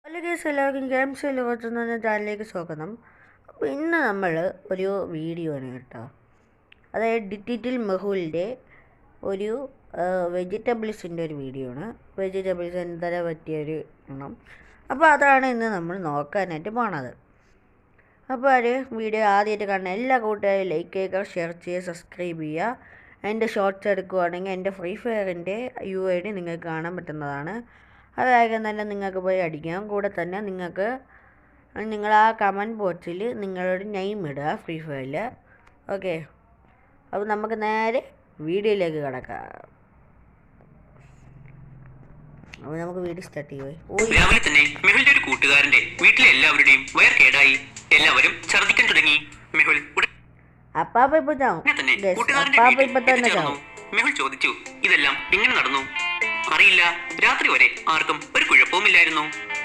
Hello guys, എല്ലാവർക്കും games ലോകത്തുനിന്ന് ചാനലിലേക്ക് സ്വാഗതം. അപ്പോൾ ഇന്ന് നമ്മൾ ഒരു വീഡിയോ ആണ് കേട്ടോ. അതായത് ഡിജിറ്റൽ മെഹുലിൻ്റെ ഒരു വെജിറ്റബിൾസിൻ്റെ ഒരു വീഡിയോ ആണ്. വെജിറ്റബിൾസ് എന്തര പറ്റിയൊരു എണ്ണം. അപ്പോൾ അതാണ് ഇന്ന് നമ്മൾ നോക്കാനായിട്ട് പോണത്. അപ്പോൾ ഒരു വീഡിയോ ആദ്യമായിട്ട് കാണുന്ന എല്ലാ കൂട്ടുകാരും ലൈക്ക് ചെയ്യുക, ഷെയർ ചെയ്യുക, സബ്സ്ക്രൈബ് ചെയ്യുക. എൻ്റെ ഷോർട്സ് എടുക്കുകയാണെങ്കിൽ എൻ്റെ ഫ്രീ ഫയറിൻ്റെ UID നിങ്ങൾക്ക് കാണാൻ പറ്റുന്നതാണ്. അത് വേഗം തന്നെ നിങ്ങൾക്ക് പോയി അടിക്കാം. കൂടെ തന്നെ നിങ്ങൾക്ക് നിങ്ങൾ ആ കമൻറ്റ് ബോക്സിൽ നിങ്ങളുടെ നെയിം ഇടുക ഫ്രീ ഫയറിൽ. ഓക്കെ, അപ്പോൾ നമുക്ക് നേരെ വീഡിയോയിലേക്ക് കിടക്കാം. അപ്പോൾ നമുക്ക് വീഡിയോ സ്റ്റാർട്ട് ചെയ്യുമോ. രാവിലെ തന്നെ മെഹുലിന്റെ ഒരു കൂട്ടുകാരന്റെ വീട്ടിലെ എല്ലാവരുടെയും വയർ കേടായി. എല്ലാവരും ഛർദ്ദിക്കാൻ തുടങ്ങി. മെഹുൽ അപ്പാപ്പ ഇപ്പൊ തന്നെ മെഹുൽ ചോദിച്ചു, ഇതെല്ലാം എങ്ങനെ നടന്നു? അറിയില്ല, രാത്രി വരെ ആർക്കും ഒരു കുഴപ്പവുമില്ലായിരുന്നു.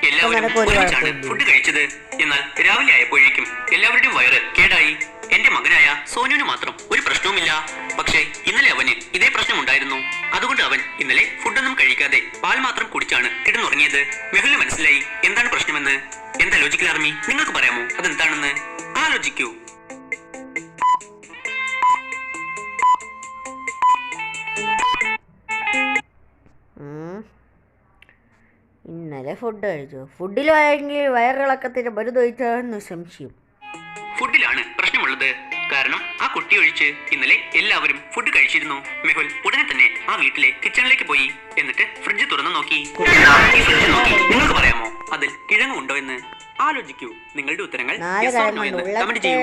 എല്ലാവരും ഒരുമിച്ചാണ് ഫുഡ് കഴിച്ചത്. എന്നാൽ രാവിലെ ആയപ്പോഴേക്കും എല്ലാവരുടെയും വയറ് കേടായി. എന്റെ മകനായ സോനുവിന് മാത്രം ഒരു പ്രശ്നവുമില്ല. പക്ഷേ ഇന്നലെ അവന് ഇതേ പ്രശ്നം ഉണ്ടായിരുന്നു. അതുകൊണ്ട് അവൻ ഇന്നലെ ഫുഡൊന്നും കഴിക്കാതെ പാൽ മാത്രം കുടിച്ചാണ് കിടന്നുറങ്ങിയത്. മെഹുലിന് മനസ്സിലായി എന്താണ് പ്രശ്നമെന്ന്. എന്താ ലോജിക്കൽ ആർമി, നിങ്ങൾക്ക് പറയാമോ അതെന്താണെന്ന്? ആലോചിക്കൂ. ഇന്നലെ ഫുഡ് കഴിച്ചു. ഫുഡിൽ വയറിളക്കത്തിന് മരുന്ന് കഴിച്ചാണെന്ന് സംശയം. ഫുഡിലാണ് പ്രശ്നമുള്ളത്. കാരണം ആ കുട്ടി ഒഴിച്ച് ഇന്നലെ എല്ലാവരും ഫുഡ് കഴിച്ചിരുന്നു. മെഹുൽ ഉടനെ തന്നെ ആ വീട്ടിലെ കിച്ചണിലേക്ക് പോയി. എന്നിട്ട് ഫ്രിഡ്ജ് തുറന്നു നോക്കി. നിങ്ങൾക്ക് പറയാമോ അതിൽ കിഴങ്ങ് ഉണ്ടോ എന്ന്? ആലോചിക്കൂ. നിങ്ങളുടെ ഉത്തരങ്ങൾ കമന്റ് ചെയ്യൂ.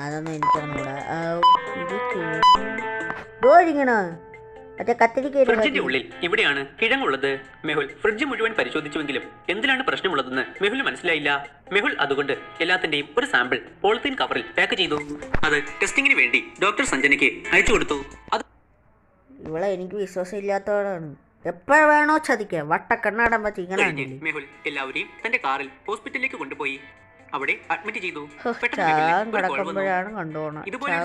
അതൊന്നും എനിക്കറിഞ്ഞൂടാ. ഫ്രിഡ്ജിന്റെ ഉള്ളിൽ ഇവിടെയാണ് കിഴങ്ങുള്ളത്. മെഹുൽ ഫ്രിഡ്ജ് മുഴുവൻ പരിശോധിച്ചുവെങ്കിലും എന്തിലാണ് പ്രശ്നമുള്ളതെന്ന് മെഹുലിന് മനസ്സിലായില്ല. മെഹുൽ അതുകൊണ്ട് എല്ലാത്തിന്റെയും ഒരു സാമ്പിൾ പോളിത്തീൻ കവറിൽ പാക്ക് ചെയ്തു. അത് ടെസ്റ്റിംഗിന് വേണ്ടി ഡോക്ടർ സഞ്ജനയ്ക്ക് അയച്ചു കൊടുത്തു. ഇവളെ എനിക്ക് വിശ്വാസം ഇല്ലാത്തവളാണ്. എപ്പോഴ വേണോ ചതിക്കാം. വട്ടക്കണ്ണാടം മെഹുൽ എല്ലാവരെയും തന്റെ കാറിൽ ഹോസ്പിറ്റലിലേക്ക് കൊണ്ടുപോയി. അവിടെ അഡ്മിറ്റ് ചെയ്തു. ഇതുപോലെ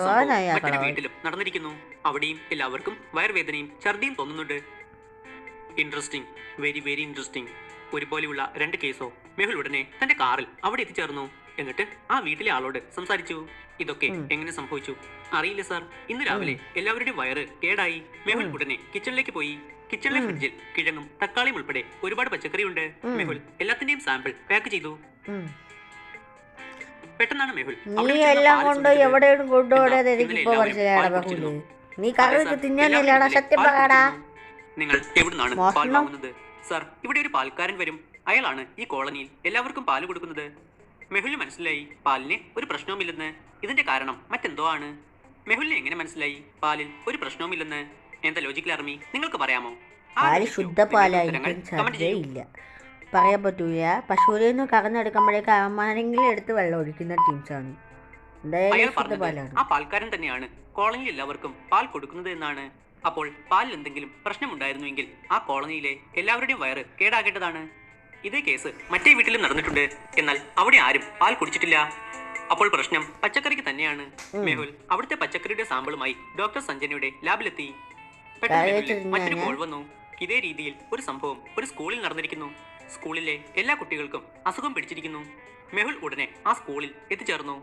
വീട്ടിലും നടന്നിരിക്കുന്നു. അവിടെയും എല്ലാവർക്കും വയർവേദനയും ഛർദിയും തോന്നുന്നുണ്ട്. Interesting, very very interesting. ഒരുപോലെയുള്ള രണ്ട് കേസോ. മെഹുൽ ഉടനെ തന്റെ കാറിൽ അവിടെ എത്തിച്ചേർന്നു. എന്നിട്ട് ആ വീട്ടിലെ ആളോട് സംസാരിച്ചു. ഇതൊക്കെ എങ്ങനെ സംഭവിച്ചു? അറിയില്ല സാർ, ഇന്ന് രാവിലെ എല്ലാവരുടെയും വയറ് കേടായി. മെഹുൽ ഉടനെ കിച്ചണിലേക്ക് പോയി. കിച്ചണിലെ ഫ്രിഡ്ജിൽ കിഴങ്ങും തക്കാളിയും ഉൾപ്പെടെ ഒരുപാട് പച്ചക്കറിയുണ്ട്. മെഹുൽ എല്ലാത്തിന്റെയും സാമ്പിൾ പാക്ക് ചെയ്തു. പെട്ടെന്നാണ് മെഹുൽ എല്ലാം കൊണ്ട് എവിടെയും കൊണ്ടുപോകാതെ നീ കറി തിന്നാനില്ലാടാ. സത്യം പറയടാ, നിങ്ങൾ എവിടുന്നാണ് പാൽ വാങ്ങുന്നത്? സാർ, ഇവിടെ ഒരു പാൽക്കാരൻ വരും. അയാളാണ് ഈ കോളനിയിൽ എല്ലാവർക്കും പാല് കൊടുക്കുന്നത്. മെഹുലിന് മനസ്സിലായി പാലിന് ഒരു പ്രശ്നവുമില്ലെന്ന്. ഇതിന്റെ കാരണം മറ്റെന്തോ ആണ്. മെഹുലിന് എങ്ങനെ മനസ്സിലായി പാലിൽ ഒരു പ്രശ്നവുമില്ലെന്ന്? എന്താ ലോജിക്കൽ ആർമി, നിങ്ങൾക്ക് പറയാമോ? ശുദ്ധ പാലായിരിക്കും, പറയാൻ പറ്റൂല. പശുവിൽ നിന്ന് കറന്നെടുക്കുമ്പോഴേക്ക് ആരെങ്കിലും എടുത്ത് വെള്ളം ഒഴിക്കുന്ന ടീംസാണ്. ആ പാൽക്കാരൻ തന്നെയാണ് കോളനിയിൽ എല്ലാവർക്കും പാൽ കൊടുക്കുന്നത് എന്നാണ്. അപ്പോൾ പാലിൽ എന്തെങ്കിലും പ്രശ്നമുണ്ടായിരുന്നുവെങ്കിൽ ആ കോളനിയിലെ എല്ലാവരുടെയും വയറ് കേടാകേണ്ടതാണ്. ഇതേ കേസ് മറ്റേ വീട്ടിലും നടന്നിട്ടുണ്ട്. എന്നാൽ അവിടെ ആരും പാൽ കുടിച്ചിട്ടില്ല. അപ്പോൾ പ്രശ്നം പച്ചക്കറിക്ക് തന്നെയാണ്. മെഹുൽ അവിടുത്തെ പച്ചക്കറിയുടെ സാമ്പിളുമായി ഡോക്ടർ സഞ്ജനയുടെ ലാബിലെത്തി. പെട്ടെന്ന് മറ്റൊരു കോൾ വന്നു. ഇതേ രീതിയിൽ ഒരു സംഭവം ഒരു സ്കൂളിൽ നടന്നിരിക്കുന്നു. സ്കൂളിലെ എല്ലാ കുട്ടികൾക്കും അസുഖം പിടിച്ചിരിക്കുന്നു. മെഹുൽ ഉടനെ ആ സ്കൂളിൽ എത്തിച്ചേർന്നു.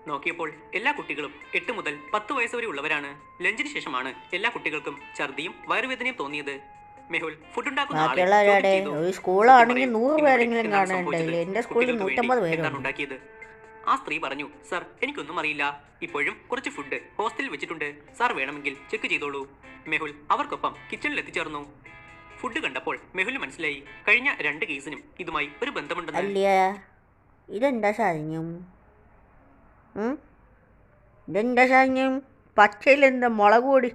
നോക്കിയപ്പോൾ എല്ലാ കുട്ടികളും 8 മുതൽ 10 വയസ്സ് വരെ ഉള്ളവരാണ്. ലഞ്ചിന് ശേഷമാണ് എല്ലാ കുട്ടികൾക്കും ഛർദിയും വയറുവേദനയും തോന്നിയത്. മെഹുൽ ഫുഡ് ഉണ്ടാക്കുന്ന ഉണ്ടാക്കിയത്. ആ സ്ത്രീ പറഞ്ഞു, സാർ എനിക്കൊന്നും അറിയില്ല. ഇപ്പോഴും കുറച്ച് ഫുഡ് ഹോസ്റ്റലിൽ വെച്ചിട്ടുണ്ട്. സാർ വേണമെങ്കിൽ ചെക്ക് ചെയ്തോളൂ. മെഹുൽ അവർക്കൊപ്പം കിച്ചണിൽ എത്തിച്ചേർന്നു. ഫുഡ് കണ്ടപ്പോൾ മെഹുലിന് മനസ്സിലായി കഴിഞ്ഞ 2 കേസിനും ഇതുമായി ഒരു ബന്ധമുണ്ടെന്ന്. ഇതെന്താ സാധനം? പച്ചയിലെന്താ മുളക് പൊടി?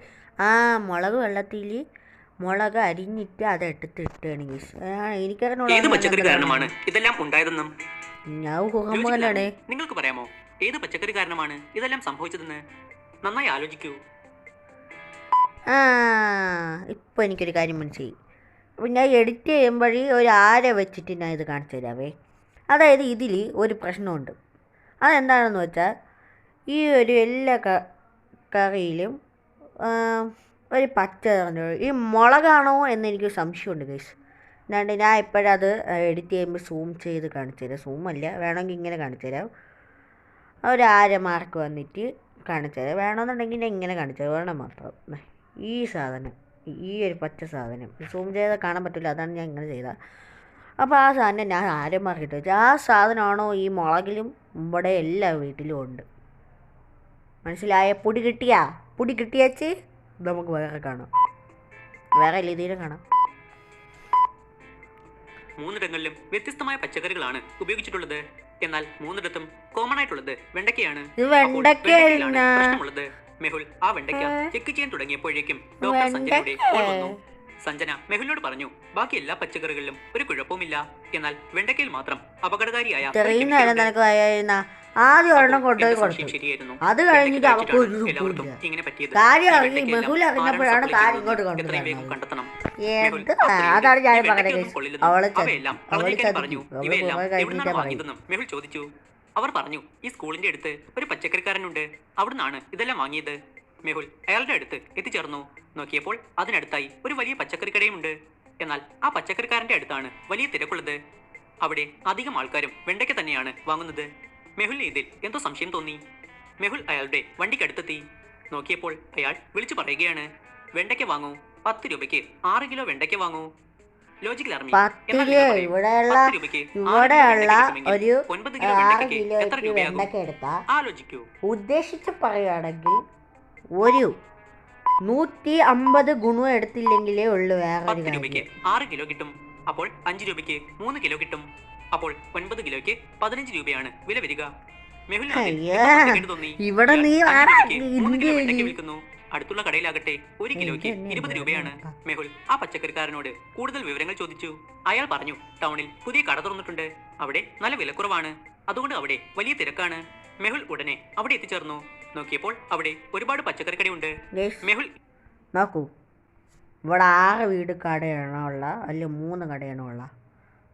മുളക് വെള്ളത്തിൽ മുളക് അരിഞ്ഞിട്ട് അത് എടുത്തിട്ടാണ്. ഇതെല്ലാം ഉണ്ടായതെന്നും ഞാൻ നിങ്ങൾക്ക് പറയാമോ ഏത് പച്ചക്കറി കാരണമാണ് ഇതെല്ലാം സംഭവിച്ചതെന്ന്? നന്നായി ആലോചിക്കൂ. ഇപ്പൊ എനിക്കൊരു കാര്യം മനസ്സിലായി. അപ്പം ഞാൻ എഡിറ്റ് ചെയ്യുമ്പോഴേ ഒരു ആര വെച്ചിട്ട് ഞാൻ ഇത് കാണിച്ചു തരാവേ. അതായത് ഇതിൽ ഒരു പ്രശ്നമുണ്ട്. അതെന്താണെന്ന് വെച്ചാൽ ഈ ഒരു എല്ലാ കറിയിലും ഒരു പച്ച ഈ മുളകാണോ എന്നെനിക്ക് സംശയമുണ്ട് ഗൈസ്. എന്നാണ്ട് ഞാൻ ഇപ്പോഴത് എഡിറ്റ് ചെയ്യുമ്പോൾ സൂം ചെയ്ത് കാണിച്ചു തരാം. സൂമല്ല, വേണമെങ്കിൽ ഇങ്ങനെ കാണിച്ചു തരാം. ഒരു മാർക്ക് വന്നിട്ട് കാണിച്ചു തരാം. വേണമെന്നുണ്ടെങ്കിൽ ഞാൻ ഇങ്ങനെ കാണിച്ചു തരാം. വേണം മാത്രം. ഈ സാധനം, ഈ ഒരു പച്ച സാധനം സൂം ചെയ്താൽ കാണാൻ പറ്റില്ല, അതാണ് ഞാൻ ഇങ്ങനെ ചെയ്തത്. അപ്പോൾ ആ സാധനം ഞാൻ മാർക്ക് ഇട്ട് വെച്ചാൽ ആ സാധനമാണോ ഈ മുളകിലും ഇവിടെ എല്ലാ വീട്ടിലും ഉണ്ട്. മനസ്സിലായ? പൊടി കിട്ടിയാച്ച് നമുക്ക് വേറെ കാണാം, വേറെ രീതിയിലും കാണാം. മൂന്നിടങ്ങളിലും വ്യത്യസ്തമായ പച്ചക്കറികളാണ് ഉപയോഗിച്ചിട്ടുള്ളത്. എന്നാൽ മൂന്നിടത്തും കോമൺ ആയിട്ടുള്ളത് വെണ്ടയ്ക്കയാണ്. പ്രശ്നമുള്ളത് മെഹുൽ ആ വെണ്ടയ്ക്ക ചെക്ക് ചെയ്യാൻ തുടങ്ങിയപ്പോഴേക്കും ഡോക്ടർ സഞ്ജനയുടെ കോൾ വന്നു. സഞ്ജന മെഹുലിനോട് പറഞ്ഞു, ബാക്കി എല്ലാ പച്ചക്കറികളിലും ഒരു കുഴപ്പവുമില്ല, എന്നാൽ വെണ്ടയ്ക്കയിൽ മാത്രം അപകടകാരിയായ ആദ്യം ഒരെണ്ണം കൊണ്ടുപോയി കൊടുത്തു. അത് കഴിഞ്ഞിട്ട് അവർക്ക് ഇങ്ങനെ പറ്റിയത് കാര്യം അറിഞ്ഞ് മെഹുൽ അറിഞ്ഞപ്പോഴാണ് കാര്യം ഇങ്ങോട്ട് കൊണ്ടുവരുന്നത്. കണ്ടെത്തണം. അതാണ് ഞാൻ പറഞ്ഞത്. അവള് മെഹുൽ ചോദിച്ചു. അവർ പറഞ്ഞു, ഈ സ്കൂളിന്റെ അടുത്ത് ഒരു പച്ചക്കറിക്കാരനുണ്ട്, അവിടുന്നാണ് ഇതെല്ലാം വാങ്ങിയത്. മെഹുൽ അയാളുടെ അടുത്ത് എത്തിച്ചേർന്നു. നോക്കിയപ്പോൾ അതിനടുത്തായി ഒരു വലിയ പച്ചക്കറി കടയുമുണ്ട്. എന്നാൽ ആ പച്ചക്കറിക്കാരന്റെ അടുത്താണ് വലിയ തിരക്കുള്ളത്. അവിടെ അധികം ആൾക്കാരും വെണ്ടയ്ക്ക തന്നെയാണ് വാങ്ങുന്നത്. മെഹുലിന് ഇതിൽ എന്തോ സംശയം തോന്നി. മെഹുൽ അയാളുടെ വണ്ടിക്കടുത്തെത്തി. നോക്കിയപ്പോൾ അയാൾ വിളിച്ചു പറയുകയാണ്, വെണ്ടയ്ക്ക വാങ്ങൂ, 10 രൂപയ്ക്ക് 6 കിലോ വെണ്ടയ്ക്ക വാങ്ങൂ. Logical army ആലോചിക്കൂ. ഉദ്ദേശിച്ച് പറയുകയാണെങ്കിൽ ഒരു 150 ഗുണം എടുത്തില്ലെങ്കിലേ ഉള്ളു. വേറെ 10 രൂപയ്ക്ക് 6 കിലോ കിട്ടും. അപ്പോൾ 5 രൂപയ്ക്ക് 3 കിലോ കിട്ടും. അപ്പോൾ 9 കിലോയ്ക്ക് 15 രൂപയാണ് വില വരിക. ഇവിടെ നീ വിൽക്കുന്നു. അടുത്തുള്ള കടയിലാകട്ടെ 1 കിലോയ്ക്ക് 20 രൂപയാണ്. മെഹുൽ ആ പച്ചക്കറിക്കാരനോട് കൂടുതൽ വിവരങ്ങൾ ചോദിച്ചു. അയാൾ പറഞ്ഞു, ടൗണിൽ പുതിയ കട തുറന്നിട്ടുണ്ട്, അവിടെ നല്ല വിലക്കുറവാണ്, അതുകൊണ്ട് അവിടെ വലിയ തിരക്കാണ്. മെഹുൽ ഉടനെ അവിടെ എത്തിച്ചേർന്നു. നോക്കിയപ്പോൾ അവിടെ ഒരുപാട് പച്ചക്കറി കടയുണ്ട്. മെഹുൽ നോക്കൂ, ഇവിടെ 6 വീട് കടയാണോ ഉള്ള, അല്ല 3 കടയാണോ ഉള്ള?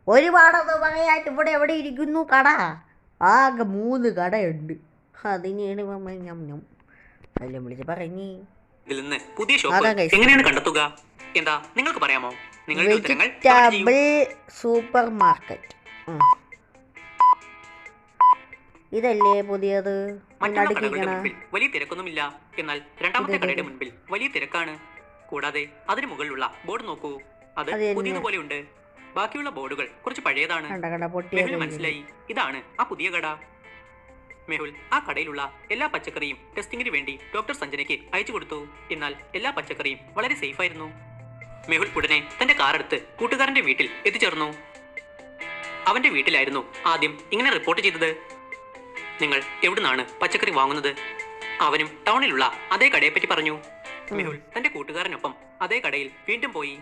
ഒരുപാടൊന്നും പറയായിട്ട് ഇവിടെ എവിടെ ഇരിക്കുന്നു കട? ആകെ 3 കടയുണ്ട്. അതിനെയാണ് എല്ലാം വിളിച്ച് പറഞ്ഞ്. ഇതിൽ നിന്ന് പുതിയ ഷോപ്പ് എങ്ങനെയാണ് കണ്ടെത്തുക? എന്താ നിങ്ങൾക്ക് പറയാമോ? വെജിറ്റബിൾ സൂപ്പർ മാർക്കറ്റ് ഇതല്ലേ പുതിയത്? വലിയ തിരക്കൊന്നുമില്ല, എന്നാൽ രണ്ടാമത്തെ കടയുടെ മുൻപിൽ വലിയ തിരക്കാണ്. കൂടാതെ അതിന് മുകളിലുള്ള ബോർഡ് നോക്കൂ, അത് പുതിയതുപോലെ ഉണ്ട്. ബാക്കിയുള്ള ബോർഡുകൾ കുറച്ച് പഴയതാണ്. മെഹുൽ മനസ്സിലായി, ഇതാണ് ആ പുതിയ കട. മെഹുൽ ആ കടയിലുള്ള എല്ലാ പച്ചക്കറിയും ടെസ്റ്റിംഗിന് വേണ്ടി ഡോക്ടർ സഞ്ജനയ്ക്ക് അയച്ചു കൊടുത്തു. എന്നാൽ എല്ലാ പച്ചക്കറിയും വളരെ സേഫ് ആയിരുന്നു. മെഹുൽ ഉടനെ തന്റെ കാറെടുത്ത് കൂട്ടുകാരന്റെ വീട്ടിൽ എത്തിച്ചേർന്നു. അവന്റെ വീട്ടിലായിരുന്നു ആദ്യം ഇങ്ങനെ റിപ്പോർട്ട് ചെയ്തത്. നിങ്ങൾ എവിടുന്നാണ് പച്ചക്കറി വാങ്ങുന്നത്? അവനും ടൗണിലുള്ള അതേ കടയെപ്പറ്റി പറഞ്ഞു. മെഹുൽ തന്റെ കൂട്ടുകാരനൊപ്പം അതേ കടയിൽ വീണ്ടും പോയി.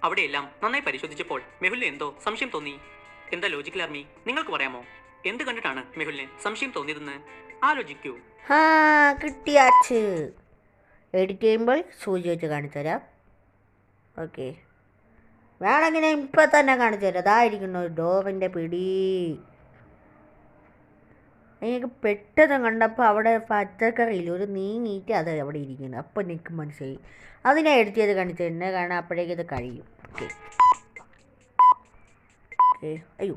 അവിടെയെല്ലാം നന്നായി പരിശോധിച്ചപ്പോൾ മെഹുലിന് എന്തോ സംശയം തോന്നി. എന്താ ലോജിക്കൽ ആർമി, നിങ്ങൾക്ക് പറയാമോ എന്ത് കണ്ടിട്ടാണ് മെഹുലിന് സംശയം തോന്നിയതെന്ന്? ആലോചിക്കൂ. കിട്ടിയാച്ച് എഡിറ്റ് ചെയ്യുമ്പോൾ സൂചി വെച്ച് കാണിച്ചു തരാം. ഓക്കെ, വേണമെങ്കിൽ ഞാൻ ഇപ്പം തന്നെ കാണിച്ചു തരാം. അതായിരിക്കുന്നു ഡോറിൻ്റെ പിടി. എനിക്ക് പെട്ടെന്ന് കണ്ടപ്പോൾ അവിടെ പച്ചക്കറിയിൽ ഒരു നീങ്ങിയിട്ട് അത് അവിടെ ഇരിക്കുന്നു. അപ്പം എനിക്ക് മനസ്സിലായി. അതിനെ എഡിറ്റ് ചെയ്ത് കാണിച്ചു തന്നെ കാരണം അപ്പോഴേക്കും ഇത് കഴിയും. Okay okay. അയ്യോ,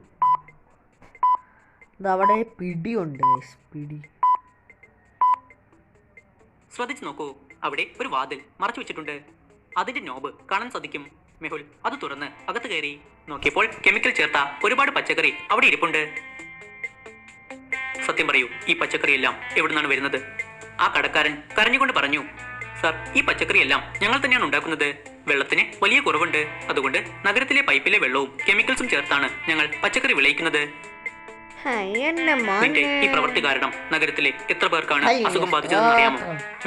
ഇതവിടെ പിടിയുണ്ട്. പിടി ശ്രദ്ധിച്ചു നോക്കൂ, അവിടെ ഒരു വാതിൽ മറച്ചു വെച്ചിട്ടുണ്ട്. അതിന്റെ നോബ് കാണാൻ സാധിക്കും. മെഹുൽ അത് തുറന്ന് അകത്ത് കയറി. നോക്കിയപ്പോൾ കെമിക്കൽ ചേർത്ത ഒരുപാട് പച്ചക്കറി അവിടെ ഇരിപ്പുണ്ട്. സത്യം പറയൂ, ഈ പച്ചക്കറിയെല്ലാം എവിടുന്നാണ് വരുന്നത്? ആ കടക്കാരൻ കരഞ്ഞുകൊണ്ട് പറഞ്ഞു, സർ, ഈ പച്ചക്കറിയെല്ലാം ഞങ്ങൾ തന്നെയാണ് ഉണ്ടാക്കുന്നത്. വെള്ളത്തിന് വലിയ കുറവുണ്ട്, അതുകൊണ്ട് നഗരത്തിലെ പൈപ്പിലെ വെള്ളവും കെമിക്കൽസും ചേർത്താണ് ഞങ്ങൾ പച്ചക്കറി വിളയിക്കുന്നത്. നിന്റെ ഈ പ്രവൃത്തി കാരണം നഗരത്തിലെ എത്ര പേർക്കാണ് അസുഖം ബാധിച്ചതെന്ന് അറിയാമോ?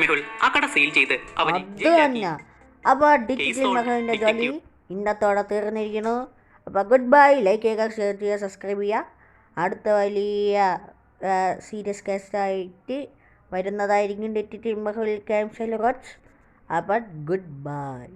മെഹുൽ ആ കട സീൽ ചെയ്ത് അവനെ അപ്പോൾ ഡിജിറ്റൽ മഹലിൻ്റെ ജോലി ഇന്നത്തോടെ തീർന്നിരിക്കുന്നു. അപ്പോൾ ഗുഡ് ബൈ. ലൈക്ക് ചെയ്യുക, ഷെയർ ചെയ്യുക, സബ്സ്ക്രൈബ് ചെയ്യുക. അടുത്ത വലിയ സീരിയസ് കേസായിട്ട് വരുന്നതായിരിക്കും ഡിജിറ്റൽ മഹൽ ക്രൈം സെൽ റോഡ്സ്. അപ്പോൾ ഗുഡ് ബൈ.